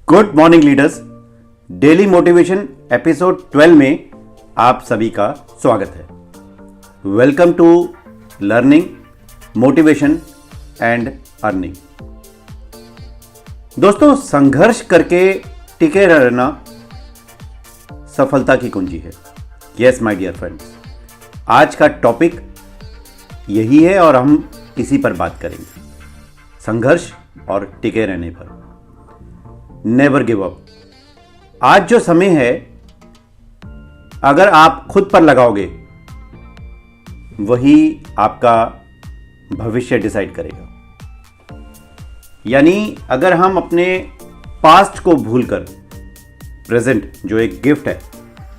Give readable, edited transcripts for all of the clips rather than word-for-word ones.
Good morning leaders, daily motivation episode 12 में आप सभी का स्वागत है। Welcome to learning, motivation and earning. दोस्तों, संघर्ष करके टिके रहना सफलता की कुंजी है। यस माय डियर फ्रेंड्स, आज का टॉपिक यही है और हम इसी पर बात करेंगे, संघर्ष और टिके रहने पर। Never give up. आज जो समय है, अगर आप खुद पर लगाओगे वही आपका भविष्य डिसाइड करेगा। यानी अगर हम अपने पास्ट को भूलकर प्रेजेंट जो एक गिफ्ट है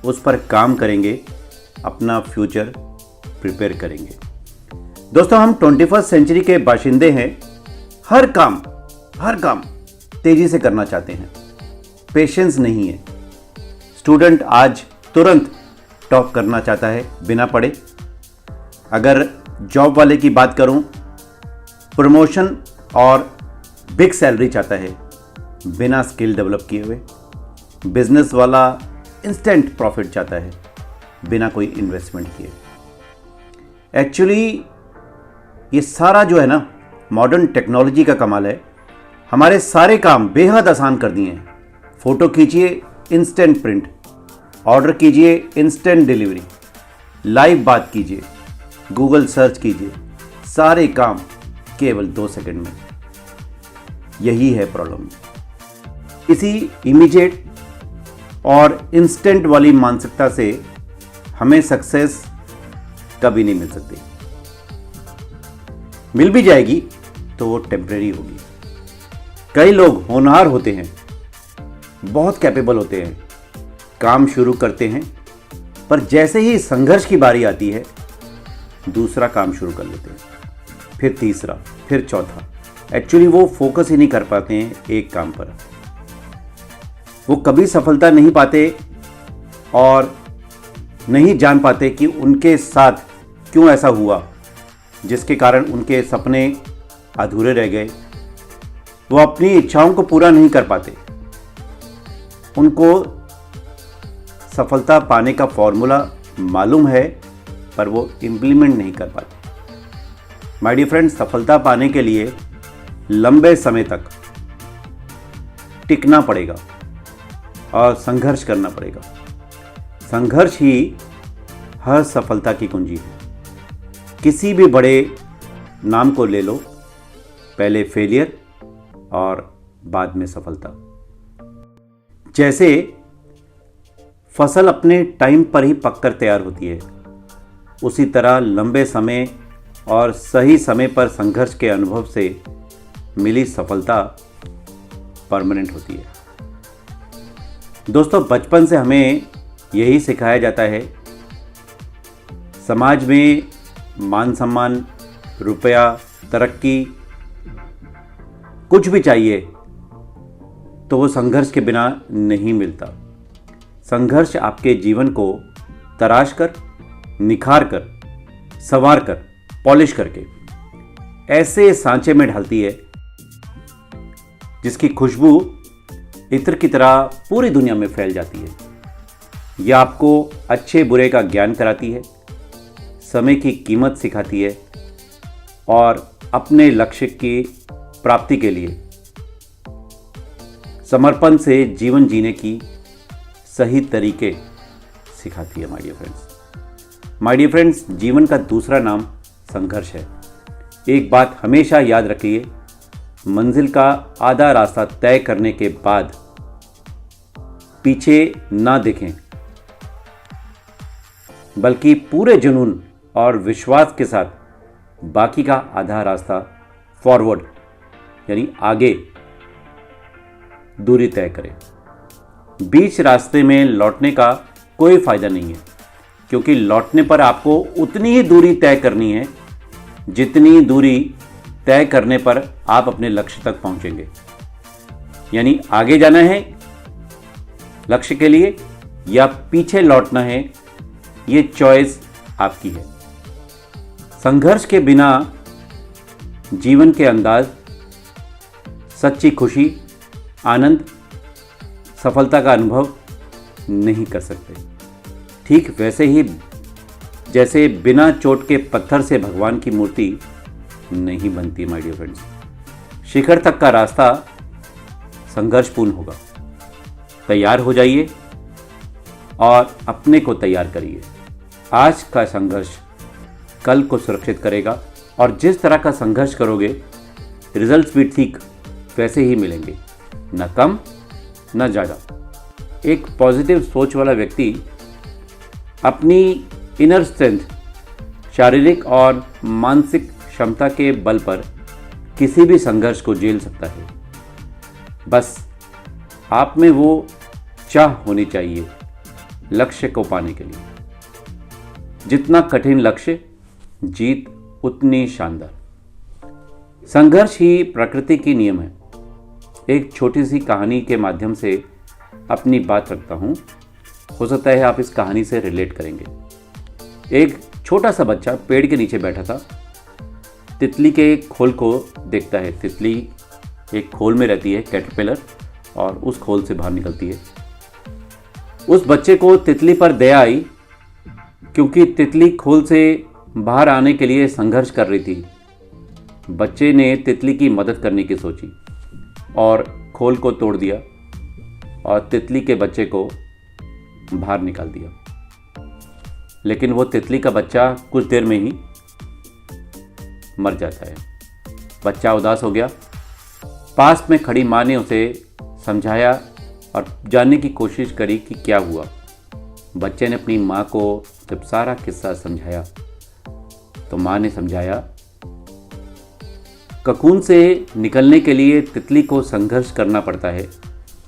उस पर काम करेंगे, अपना फ्यूचर प्रिपेयर करेंगे। दोस्तों, हम 21st सेंचुरी के बाशिंदे हैं। हर काम तेजी से करना चाहते हैं, पेशेंस नहीं है। स्टूडेंट आज तुरंत टॉप करना चाहता है बिना पढ़े। अगर जॉब वाले की बात करूं, प्रमोशन और बिग सैलरी चाहता है बिना स्किल डेवलप किए हुए। बिजनेस वाला इंस्टेंट प्रॉफिट चाहता है बिना कोई इन्वेस्टमेंट किए। एक्चुअली ये सारा जो है ना, मॉडर्न टेक्नोलॉजी का कमाल है। हमारे सारे काम बेहद आसान कर दिए हैं। फोटो खींचिए, इंस्टेंट प्रिंट, ऑर्डर कीजिए, इंस्टेंट डिलीवरी, लाइव बात कीजिए, गूगल सर्च कीजिए, सारे काम केवल 2 सेकंड में। यही है प्रॉब्लम। इसी इमीडिएट और इंस्टेंट वाली मानसिकता से हमें सक्सेस कभी नहीं मिल सकती। मिल भी जाएगी तो वो टेम्परेरी होगी। कई लोग होनहार होते हैं, बहुत कैपेबल होते हैं, काम शुरू करते हैं, पर जैसे ही संघर्ष की बारी आती है दूसरा काम शुरू कर लेते हैं, फिर तीसरा, फिर चौथा। एक्चुअली वो फोकस ही नहीं कर पाते हैं एक काम पर। वो कभी सफलता नहीं पाते और नहीं जान पाते कि उनके साथ क्यों ऐसा हुआ जिसके कारण उनके सपने अधूरे रह गए। वो अपनी इच्छाओं को पूरा नहीं कर पाते। उनको सफलता पाने का फॉर्मूला मालूम है पर वो इम्प्लीमेंट नहीं कर पाते। माय डियर फ्रेंड्स, सफलता पाने के लिए लंबे समय तक टिकना पड़ेगा और संघर्ष करना पड़ेगा। संघर्ष ही हर सफलता की कुंजी है। किसी भी बड़े नाम को ले लो, पहले फेलियर और बाद में सफलता। जैसे फसल अपने टाइम पर ही पककर तैयार होती है, उसी तरह लंबे समय और सही समय पर संघर्ष के अनुभव से मिली सफलता परमानेंट होती है। दोस्तों, बचपन से हमें यही सिखाया जाता है, समाज में मान सम्मान, रुपया, तरक्की कुछ भी चाहिए तो वो संघर्ष के बिना नहीं मिलता। संघर्ष आपके जीवन को तराश कर, निखार कर, संवार कर, पॉलिश करके ऐसे सांचे में ढालती है जिसकी खुशबू इत्र की तरह पूरी दुनिया में फैल जाती है। यह आपको अच्छे बुरे का ज्ञान कराती है, समय की कीमत सिखाती है और अपने लक्ष्य की प्राप्ति के लिए समर्पण से जीवन जीने की सही तरीके सिखाती है। माय डियर फ्रेंड्स, जीवन का दूसरा नाम संघर्ष है। एक बात हमेशा याद रखिए, मंजिल का आधा रास्ता तय करने के बाद पीछे ना देखें, बल्कि पूरे जुनून और विश्वास के साथ बाकी का आधा रास्ता फॉरवर्ड यानी आगे दूरी तय करें। बीच रास्ते में लौटने का कोई फायदा नहीं है, क्योंकि लौटने पर आपको उतनी ही दूरी तय करनी है जितनी दूरी तय करने पर आप अपने लक्ष्य तक पहुंचेंगे। यानी आगे जाना है लक्ष्य के लिए या पीछे लौटना है, ये चॉइस आपकी है। संघर्ष के बिना जीवन के अंदाज, सच्ची खुशी, आनंद सफलता का अनुभव नहीं कर सकते। ठीक वैसे ही जैसे बिना चोट के पत्थर से भगवान की मूर्ति नहीं बनती माय डियर फ्रेंड्स। शिखर तक का रास्ता संघर्षपूर्ण होगा। तैयार हो जाइए और अपने को तैयार करिए। आज का संघर्ष कल को सुरक्षित करेगा और जिस तरह का संघर्ष करोगे रिजल्ट्स भी ठीक वैसे ही मिलेंगे, न कम न ज़्यादा। एक पॉजिटिव सोच वाला व्यक्ति अपनी इनर स्ट्रेंथ, शारीरिक और मानसिक क्षमता के बल पर किसी भी संघर्ष को झेल सकता है। बस आप में वो चाह होनी चाहिए लक्ष्य को पाने के लिए। जितना कठिन लक्ष्य, जीत उतनी शानदार। संघर्ष ही प्रकृति की नियम है। एक छोटी सी कहानी के माध्यम से अपनी बात रखता हूँ। हो सकता है आप इस कहानी से रिलेट करेंगे। एक छोटा सा बच्चा पेड़ के नीचे बैठा था। तितली के खोल को देखता है। तितली एक खोल में रहती है, कैटरपिलर, और उस खोल से बाहर निकलती है। उस बच्चे को तितली पर दया आई क्योंकि तितली खोल से बाहर आने के लिए संघर्ष कर रही थी। बच्चे ने तितली की मदद करने की सोची और खोल को तोड़ दिया और तितली के बच्चे को बाहर निकाल दिया। लेकिन वो तितली का बच्चा कुछ देर में ही मर जाता है। बच्चा उदास हो गया। पास में खड़ी माँ ने उसे समझाया और जानने की कोशिश करी कि क्या हुआ। बच्चे ने अपनी माँ को जब सारा किस्सा समझाया तो माँ ने समझाया, ककून से निकलने के लिए तितली को संघर्ष करना पड़ता है,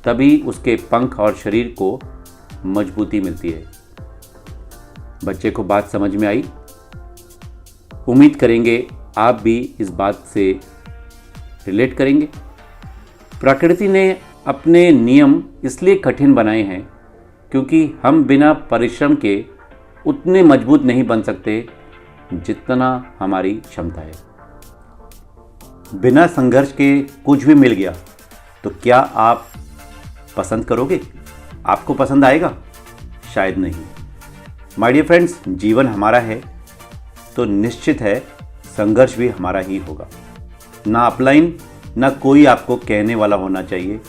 तभी उसके पंख और शरीर को मजबूती मिलती है। बच्चे को बात समझ में आई। उम्मीद करेंगे आप भी इस बात से रिलेट करेंगे। प्रकृति ने अपने नियम इसलिए कठिन बनाए हैं क्योंकि हम बिना परिश्रम के उतने मजबूत नहीं बन सकते जितना हमारी क्षमता है। बिना संघर्ष के कुछ भी मिल गया तो क्या आप पसंद करोगे? आपको पसंद आएगा? शायद नहीं। माय डियर फ्रेंड्स, जीवन हमारा है तो निश्चित है संघर्ष भी हमारा ही होगा। ना अपलाइन, ना कोई आपको कहने वाला होना चाहिए।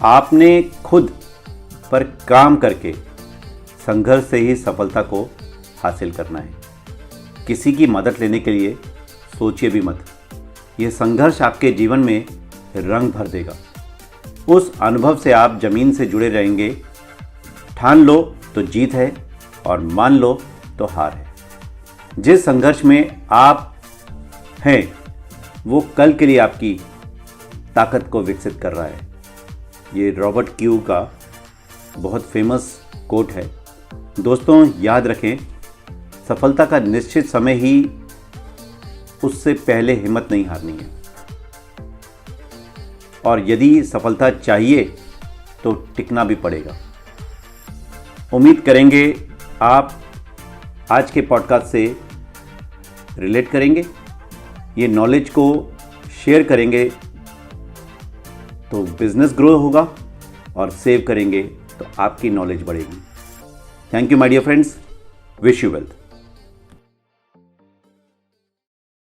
आपने खुद पर काम करके संघर्ष से ही सफलता को हासिल करना है। किसी की मदद लेने के लिए सोचिए भी मत। यह संघर्ष आपके जीवन में रंग भर देगा। उस अनुभव से आप जमीन से जुड़े रहेंगे। ठान लो तो जीत है और मान लो तो हार है। जिस संघर्ष में आप हैं वो कल के लिए आपकी ताकत को विकसित कर रहा है। ये रॉबर्ट क्यू का बहुत फेमस कोट है। दोस्तों, याद रखें, सफलता का निश्चित समय ही, उससे पहले हिम्मत नहीं हारनी है। और यदि सफलता चाहिए तो टिकना भी पड़ेगा। उम्मीद करेंगे आप आज के पॉडकास्ट से रिलेट करेंगे, ये नॉलेज को शेयर करेंगे तो बिजनेस ग्रो होगा और सेव करेंगे तो आपकी नॉलेज बढ़ेगी। Thank you my dear friends, wish you wealth.